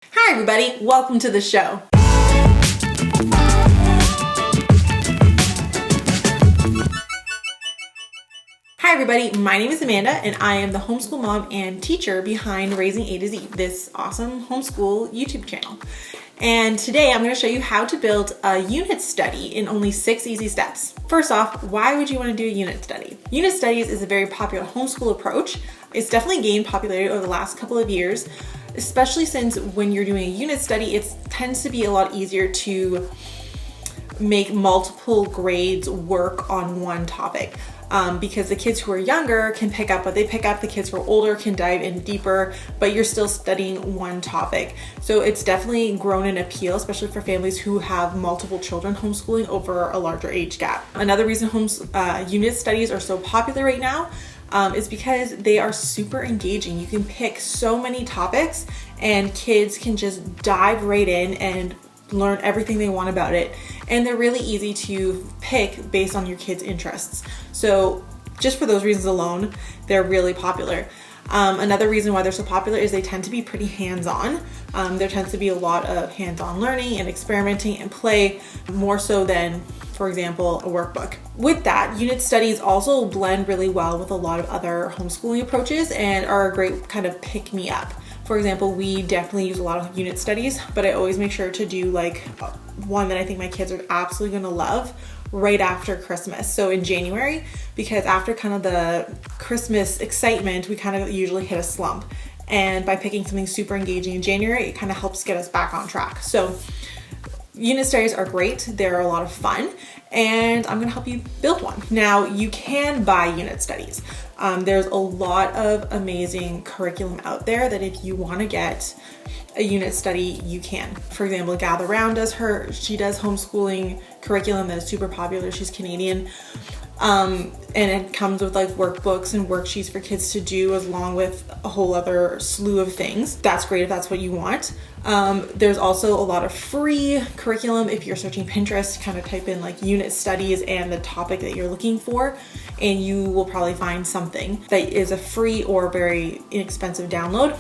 Hi everybody, welcome to the show. Hi everybody, my name is Amanda and I am the homeschool mom and teacher behind Raising A to Z, this awesome homeschool YouTube channel. And today I'm going to show you how to build a unit study in only 6 easy steps. First off, why would you want to do a unit study? Unit studies is a very popular homeschool approach. It's definitely gained popularity over the last couple of years, especially since when you're doing a unit study, it tends to be a lot easier to make multiple grades work on one topic. Because the kids who are younger can pick up what they pick up, the kids who are older can dive in deeper, but you're still studying one topic. So it's definitely grown in appeal, especially for families who have multiple children homeschooling over a larger age gap. Another reason unit studies are so popular right now is because they are super engaging. You can pick so many topics and kids can just dive right in and learn everything they want about it, and they're really easy to pick based on your kids' interests. So just for those reasons alone, they're really popular. Another reason why they're so popular is they tend to be pretty hands-on. There tends to be a lot of hands-on learning and experimenting and play, more so than, for example, a workbook. With that, unit studies also blend really well with a lot of other homeschooling approaches and are a great kind of pick-me-up. For example, we definitely use a lot of unit studies, but I always make sure to do like one that I think my kids are absolutely gonna love right after Christmas. So in January, because after kind of the Christmas excitement, we kind of usually hit a slump. And by picking something super engaging in January, it kind of helps get us back on track. So unit studies are great. They're a lot of fun, and I'm gonna help you build one. Now, you can buy unit studies. There's a lot of amazing curriculum out there that if you wanna get a unit study, you can. For example, Gather Round she does homeschooling curriculum that is super popular. She's Canadian. And it comes with like workbooks and worksheets for kids to do, along with a whole other slew of things. That's great if that's what you want. There's also a lot of free curriculum. If you're searching Pinterest, kind of type in like unit studies and the topic that you're looking for, and you will probably find something that is a free or very inexpensive download.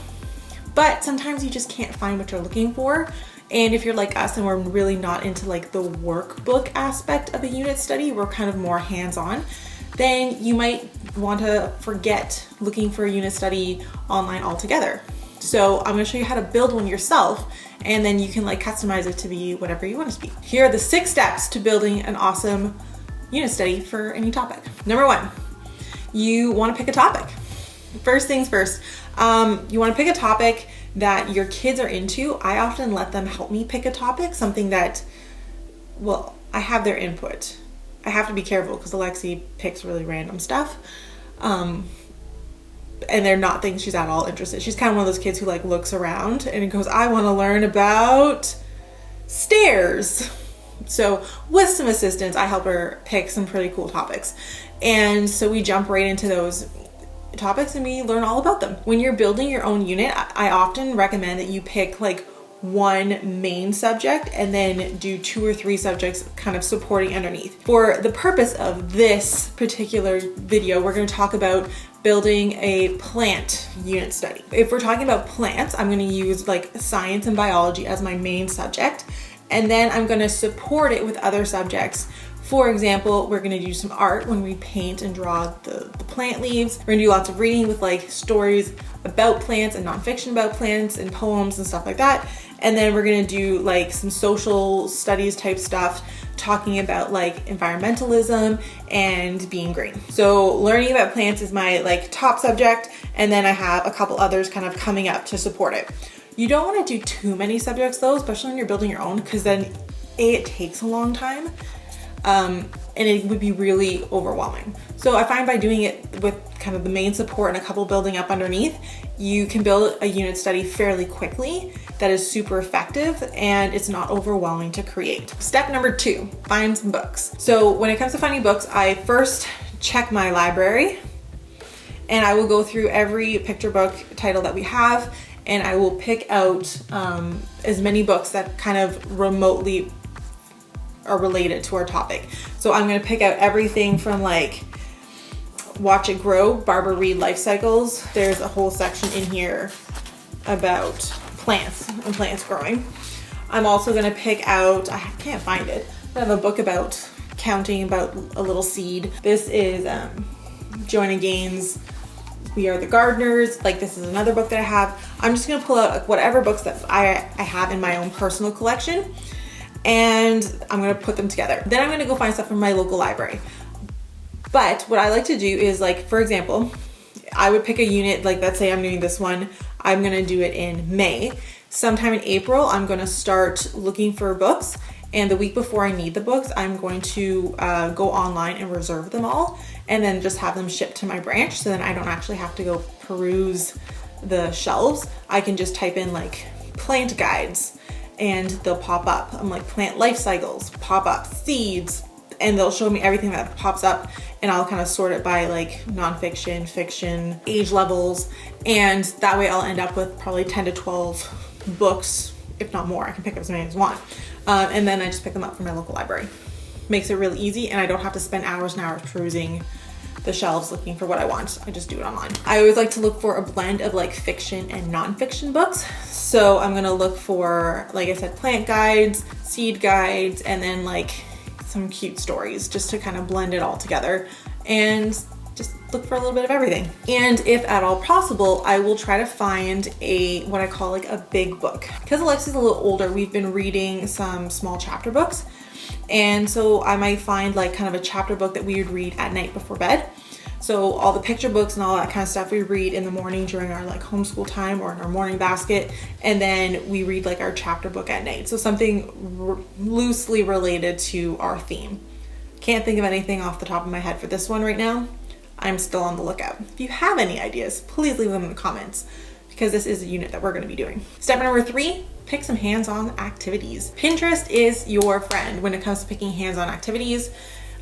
But sometimes you just can't find what you're looking for. And if you're like us and we're really not into like the workbook aspect of a unit study, we're kind of more hands-on, then you might want to forget looking for a unit study online altogether. So I'm going to show you how to build one yourself, and then you can like customize it to be whatever you want it to be. Here are the 6 steps to building an awesome unit study for any topic. Number 1, you want to pick a topic. First things first, you want to pick a topic that your kids are into. I often let them help me pick a topic, something that, well, I have their input. I have to be careful because Alexi picks really random stuff. And they're not things she's at all interested. She's kind of one of those kids who like looks around and goes, I want to learn about stairs. So with some assistance, I help her pick some pretty cool topics. And so we jump right into those topics and we learn all about them. When you're building your own unit, I often recommend that you pick like one main subject and then do 2 or 3 subjects kind of supporting underneath. For the purpose of this particular video, we're going to talk about building a plant unit study. If we're talking about plants, I'm going to use like science and biology as my main subject, and then I'm going to support it with other subjects. For example, we're gonna do some art when we paint and draw the plant leaves. We're gonna do lots of reading with like stories about plants and nonfiction about plants and poems and stuff like that. And then we're gonna do like some social studies type stuff, talking about like environmentalism and being green. So learning about plants is my like top subject, and then I have a couple others kind of coming up to support it. You don't wanna do too many subjects though, especially when you're building your own, because then it takes a long time. And it would be really overwhelming. So I find by doing it with kind of the main support and a couple building up underneath, you can build a unit study fairly quickly that is super effective and it's not overwhelming to create. Step number 2, find some books. So when it comes to finding books, I first check my library and I will go through every picture book title that we have, and I will pick out as many books that kind of remotely are related to our topic. So I'm going to pick out everything from like Watch It Grow, Barbara Reed Life Cycles. There's a whole section in here about plants and plants growing. I'm also gonna pick out, I can't find it, I have a book about counting about a little seed. This is Joanna Gaines' We Are the Gardeners. Like, this is another book that I have. I'm just gonna pull out like whatever books that I have in my own personal collection, and I'm gonna put them together. Then I'm gonna go find stuff from my local library. But what I like to do is, like, for example, I would pick a unit, like let's say I'm doing this one, I'm gonna do it in May. Sometime in April, I'm gonna start looking for books, and the week before I need the books, I'm going to go online and reserve them all, and then just have them shipped to my branch, so then I don't actually have to go peruse the shelves. I can just type in like plant guides and they'll pop up. I'm like plant life cycles, pop up, seeds, and they'll show me everything that pops up, and I'll kind of sort it by like nonfiction, fiction, age levels, and that way I'll end up with probably 10 to 12 books, if not more. I can pick up as many as I want. And then I just pick them up from my local library. Makes it really easy, and I don't have to spend hours and hours perusing the shelves looking for what I want. I just do it online. I always like to look for a blend of like fiction and nonfiction books. So I'm gonna look for, like I said, plant guides, seed guides, and then like some cute stories, just to kind of blend it all together and just look for a little bit of everything. And if at all possible, I will try to find what I call like a big book. Because Alexia's a little older, we've been reading some small chapter books. And so I might find like kind of a chapter book that we would read at night before bed. So all the picture books and all that kind of stuff we read in the morning during our like homeschool time or in our morning basket. And then we read like our chapter book at night. So something loosely related to our theme. Can't think of anything off the top of my head for this one right now. I'm still on the lookout. If you have any ideas, please leave them in the comments, because this is a unit that we're going to be doing. Step number 3, pick some hands-on activities. Pinterest is your friend when it comes to picking hands-on activities.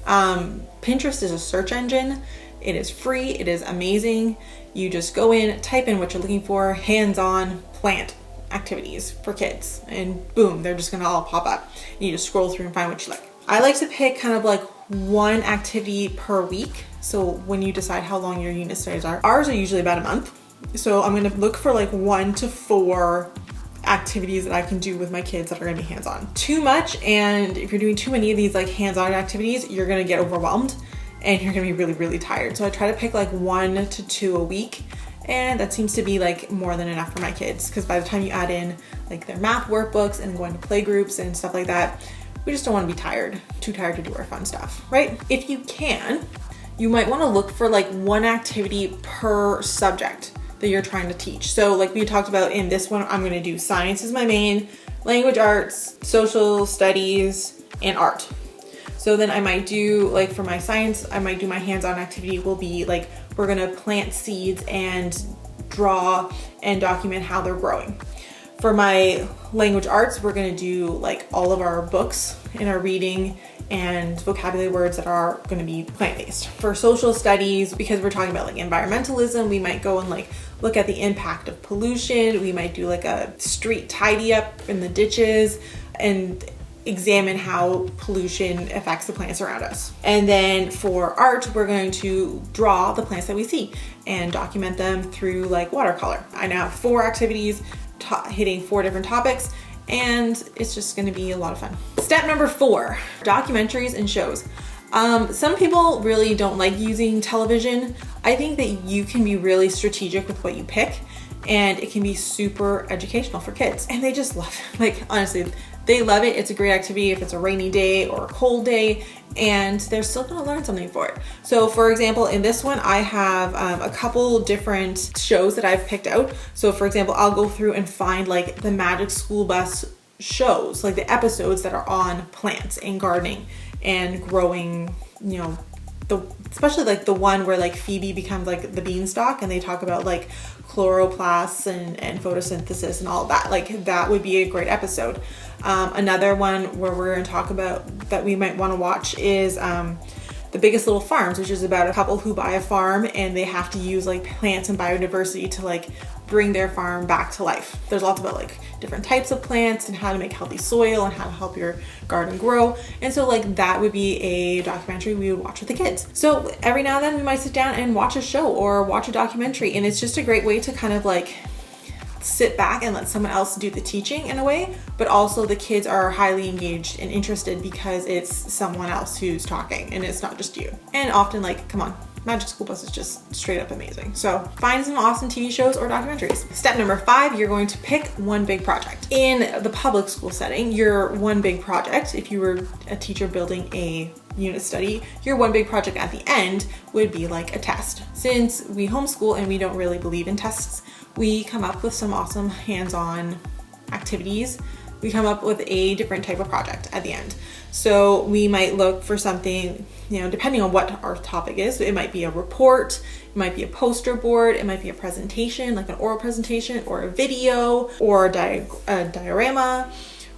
Pinterest is a search engine. It is free. It is amazing. You just go in, type in what you're looking for, hands-on plant activities for kids, and boom, they're just gonna all pop up. And you just scroll through and find what you like. I like to pick kind of like one activity per week. So when you decide how long your unit studies are, ours are usually about a month. So I'm gonna look for like 1 to 4 activities that I can do with my kids that are gonna be hands-on. Too much, and if you're doing too many of these like hands-on activities, you're gonna get overwhelmed and you're gonna be really, really tired. So I try to pick like 1 to 2 a week, and that seems to be like more than enough for my kids, because by the time you add in like their math workbooks and going to play groups and stuff like that, we just don't want to be too tired to do our fun stuff, right? If you can, you might want to look for like 1 activity per subject that you're trying to teach. So like we talked about in this one, I'm going to do science is my main, language arts, social studies, and art. So then I might do, like for my science, I might do my hands-on activity will be like, we're gonna plant seeds and draw and document how they're growing. For my language arts, we're gonna do like all of our books and our reading and vocabulary words that are gonna be plant-based. For social studies, because we're talking about like environmentalism, we might go and like look at the impact of pollution. We might do like a street tidy up in the ditches and examine how pollution affects the plants around us. And then for art, we're going to draw the plants that we see and document them through like watercolor. I now have 4 activities hitting 4 different topics, and it's just going to be a lot of fun. Step number 4, documentaries and shows. Some people really don't like using television. I think that you can be really strategic with what you pick, and it can be super educational for kids, and they just love it. Like honestly, they love it. It's a great activity if it's a rainy day or a cold day, and they're still gonna learn something for it. So for example, in this one, I have a couple different shows that I've picked out. So for example, I'll go through and find like the Magic School Bus shows, like the episodes that are on plants and gardening and growing, you know, especially like the one where like Phoebe becomes like the beanstalk and they talk about like chloroplasts and photosynthesis and all of that. Like that would be a great episode. Another one where we're going to talk about that we might want to watch is The Biggest Little Farms, which is about a couple who buy a farm and they have to use like plants and biodiversity to like bring their farm back to life. There's lots about like different types of plants and how to make healthy soil and how to help your garden grow. And so like that would be a documentary we would watch with the kids. So every now and then we might sit down and watch a show or watch a documentary, and it's just a great way to kind of like sit back and let someone else do the teaching in a way, but also the kids are highly engaged and interested because it's someone else who's talking and it's not just you. And often, like, come on, Magic School Bus is just straight up amazing. So find some awesome TV shows or documentaries. Step number 5, you're going to pick one big project. In the public school setting, your one big project, if you were a teacher building a unit study, your one big project at the end would be like a test. Since we homeschool and we don't really believe in tests, we come up with some awesome hands-on activities. We come up with a different type of project at the end. So we might look for something, you know, depending on what our topic is. It might be a report, it might be a poster board, it might be a presentation, like an oral presentation, or a video, or a diorama,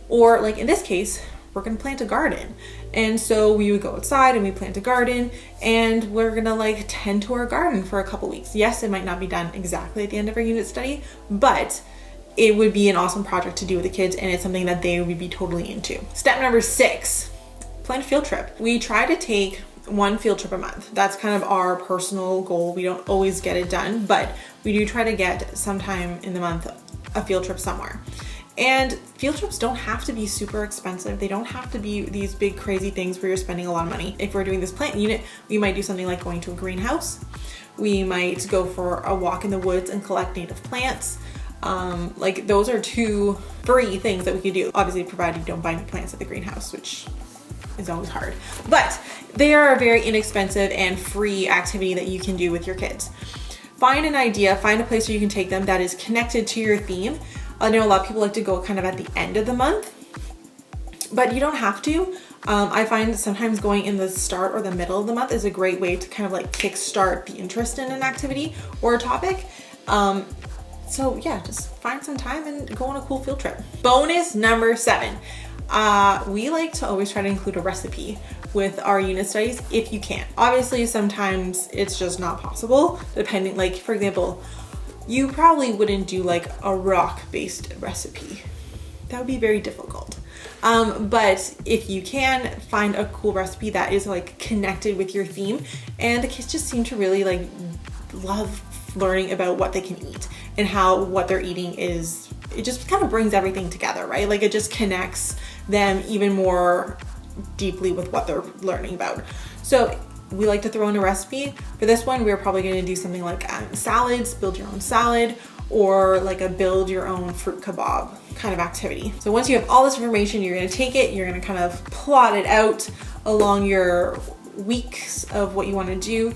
or like in this case, we're gonna plant a garden. And so we would go outside and we plant a garden, and we're gonna like tend to our garden for a couple weeks. Yes, it might not be done exactly at the end of our unit study, but it would be an awesome project to do with the kids, and it's something that they would be totally into. Step number 6, plan a field trip. We try to take one field trip a month. That's kind of our personal goal. We don't always get it done, but we do try to get sometime in the month a field trip somewhere. And field trips don't have to be super expensive. They don't have to be these big crazy things where you're spending a lot of money. If we're doing this plant unit, we might do something like going to a greenhouse. We might go for a walk in the woods and collect native plants. Like those are 2 free things that we could do. Obviously, provided you don't buy any plants at the greenhouse, which is always hard. But they are a very inexpensive and free activity that you can do with your kids. Find an idea, find a place where you can take them that is connected to your theme. I know a lot of people like to go kind of at the end of the month, but you don't have to. I find sometimes going in the start or the middle of the month is a great way to kind of like kickstart the interest in an activity or a topic. So yeah, just find some time and go on a cool field trip. Bonus number 7. We like to always try to include a recipe with our unit studies if you can. Obviously, sometimes it's just not possible, depending, like for example, you probably wouldn't do like a rock-based recipe. That would be very difficult. But if you can, find a cool recipe that is like connected with your theme, and the kids just seem to really like love learning about what they can eat and how what they're eating is, it just kind of brings everything together, right? Like it just connects them even more deeply with what they're learning about. So we like to throw in a recipe. For this one, we're probably going to do something like salads, build your own salad, or like a build your own fruit kebab kind of activity. So once you have all this information, you're going to take it, you're going to kind of plot it out along your weeks of what you want to do.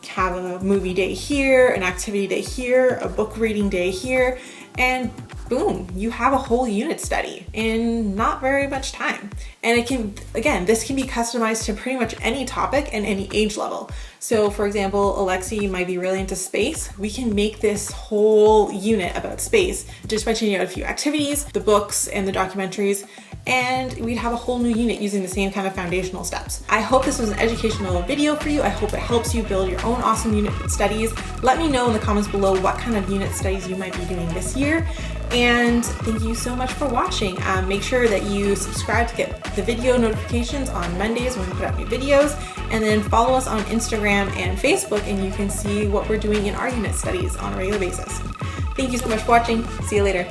Have a movie day here, an activity day here, a book reading day here, and boom, you have a whole unit study in not very much time. And it can, again, this can be customized to pretty much any topic and any age level. So for example, Alexi might be really into space. We can make this whole unit about space just by changing out a few activities, the books and the documentaries, and we'd have a whole new unit using the same kind of foundational steps. I hope this was an educational video for you. I hope it helps you build your own awesome unit studies. Let me know in the comments below what kind of unit studies you might be doing this year. And thank you so much for watching. Make sure that you subscribe to get the video notifications on Mondays when we put out new videos, and then follow us on Instagram and Facebook, and you can see what we're doing in our unit studies on a regular basis. Thank you so much for watching. See you later.